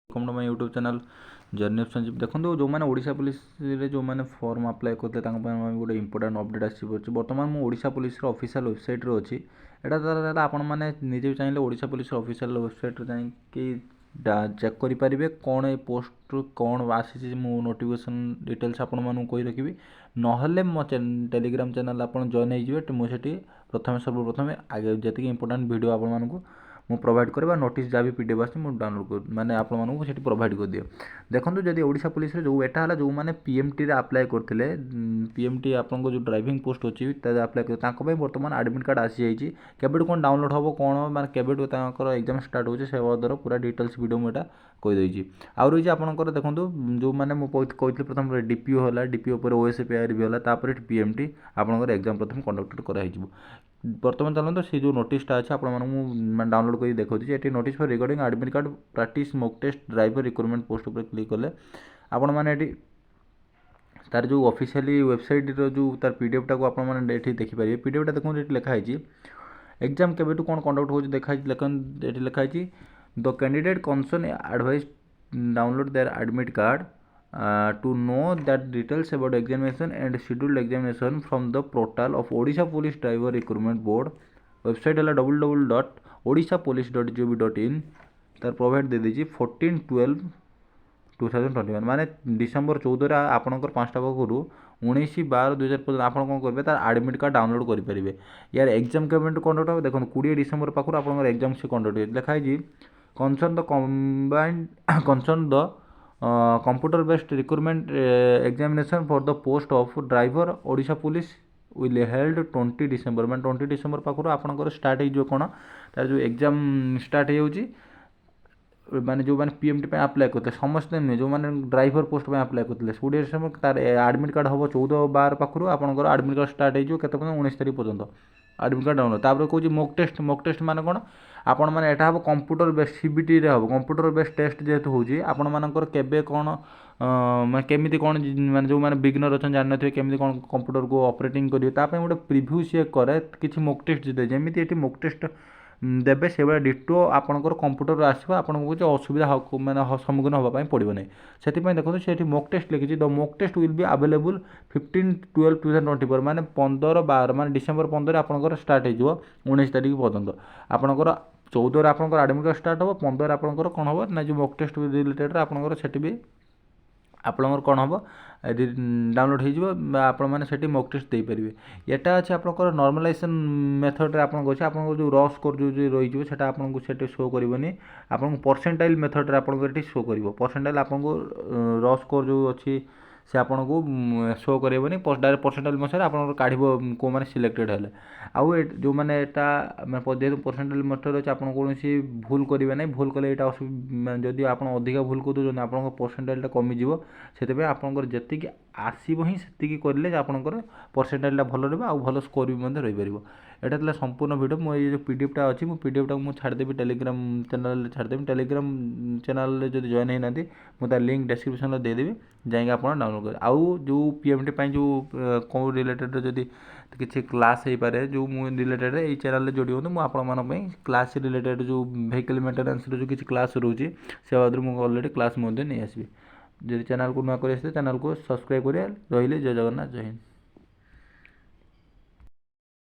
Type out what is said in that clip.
Welcome to my YouTube channel journey of Sanjeev. देखो जो मैंने ओडिशा पुलिस जो मैंने फॉर्म अप्लाई करते गोटे इंपोर्टाट अपडेट आसी बर्तमान मुझे ओडिशा पुलिस ऑफिशियल वेबसाइट रे अच्छी एटा आपण मैंने निजे चाहिए ओडिशा पुलिस ऑफिशियल वेबसाइट जाकि चेक करेंगे कौन ए पोस्ट कौन आसी नोटिफिकेशन डिटेल्स आपण मानक कही रखी ना मो टेलीग्राम चैनल आप जॉइन हो मुझे प्रथम सर्वप्रथम आगे जी इंपोर्टाट वीडियो आपण मानक मु प्रोवाइड करे नोटिस जहाँ भी पीडीएफ आसे डाउनलोड कर माने आप प्रोवाइड कर दिए। देखो जब ओडिशा पुलिस रे जो एटा जो मैंने पीएमटी रे अप्लाई करते पीएमटी आपको जो ड्राइविंग पोस्ट अच्छी अप्लाई कर बर्तमान एडमिट कार्ड आसी जाइए केबेठू कौन डाउनलोड हम कौन माने केबेठू एग्जाम स्टार्ट हो से पूरा डिटेल्स वीडियो मुझे कहीदेजी। आउ रही आपंकर देखो जो मैंने मुझे प्रथम डीपीओ है डीपीओ पर ओएसपीआर भी है पीएमटी आपंकर एग्जाम प्रथम कंडक्ट कराई। बर्तमान चलते से जो नोटिसटा अच्छे आप डाउनलोड कर देखा ये notice for regarding admit card practice mock test driver recruitment post पर क्लिक कले आपण मैंने तार जो ऑफिशियली वेबसाइट जो तार पीडीएफ टाक आप देखिपारे पीडीएफ देखो ये लिखाई एग्जाम केबेठू कौन कंडक्ट हो देखाई लिखाई the candidate concern advise download there admit card to know that details about examination and scheduled examination from the portal of Odisha Police Driver Recruitment Board website है www.odishapolice.gov.in तार provide दे दीजिए 14/12/2021 माने December 14 आपणकर 5टा पाखु 19/12/2000 पर्यटन आप कौन करेंगे तार एडमिट कार्ड डाउनलोड करेंगे। यार एग्जाम केवेंट कंडक्ट हो देखो 20 डिसेम्बर पाखु आप एग्जाम से कंडक्ट लिखाई concern the combined concern the computer based recruitment examination for the post of driver Odisha police will held 20 December मैं 20 डिसेम्बर पाखु आपंकर स्टार्ट हो कौन तार जो एग्जाम स्टार्ट हो माने जो मैंने पीएमटी अप्लाई करते समस्ते नुहे जो मैंने ड्राइवर पोस्ट में अप्लाई करते 20 डिसेम्बर तार एडमिट कार्ड हम 14/12 पाखु आपंकर एडमिट कार्ड स्टार्ट हो 19 तारीख पर्यटन एडमिट कार्ड डाउनलोड तापर कौन मॉक टेस्ट माने कौन आपण मैंने एटा हम कंप्यूटर बेस्ट सीबीटी रे हम कंप्यूटर बेस्ट टेस्ट जेहेतु होची आपण मानकर केबे कौन मैं केमिति कौन माने जो मैंने बिगिनर अच्छा जान नथिबे केमिति कौन कंप्यूटर को ऑपरेटिंग करियो ता पे गोटे प्रीव्यू से करे किछि मॉक टेस्ट दे जेमिति एटी मॉक टेस्ट देबे से भाई डिटो आपंकर कंप्यूटर आसो आपको कुछ असुविधा मैंने सम्मुखीन होगा पड़ो ना से देखो से मॉक टेस्ट लिखी the mock test will be available 15/12/2024 माने 15/12 माने डिसेम्बर 15 आपंकर स्टार्ट हो 19 तारीख पर्यटन आपंकर 14 आपंकर एडमिट कार्ड स्टार्ट हो 15 आपंकर कौन हम ना जो मॉक टेस्ट रिलेटेड आपंकर से भी आपंकर कौन हम डाउनलोड हो आप मॉक टेस्ट दे पारे। यहाँ अच्छे आपंकर नॉर्मलाइजेशन मेथड रे आपन अच्छे आपन जो रॉ स्कोर जो रही है आपको से शो करनी आपको परसेंटाइल मेथड रे आपको शो कर परसेंटाइल आपको रॉ स्कोर जो अच्छी से आपन को शो करेबनी डायरेक्ट परसेंटाइल मसरे आप काढ़ को मैंने सिलेक्टेड है आउ जो मैंने यहाँ जेहतु परसेंटाइल मेथड अच्छे आप कौन भूल करेंगे ना भूल कले यहाँ जदि आप अधिका भूल कर आप परसेंटाइल कमिज से आपंकर जी आसब ही से करें आपंकर परसेंटाइल भल रहा भल स्कोर भी रही पार। यहाँ संपूर्ण वीडियो मुझे जो पीडीएफटा अच्छी पीडीएफ टाक मुझे छाड़देवी टेलीग्राम चैनल छाड़देवी टेलीग्राम चैनल जो जॉइन होना मुझे लिंक डिस्क्रिप्शन में देदेवी जाइए आप डाउनलोड कर आउ जो पीएमटी जो कौन रिलेटेड जदि किसी क्लास हो पारे जो मुझे रिलेटेड ये चैनल जोड़ी हूँ मुझे आपण क्लास रिलेटेड जो व्हीकल मेंटेनेंस जो किसी क्लास रोचे से बाबद मुझे अलरेडी क्लास नहीं आसबि। जब चैनल को नुआ कर चैनल को सब्सक्राइब करें रही जय जगन्नाथ जय हिंद।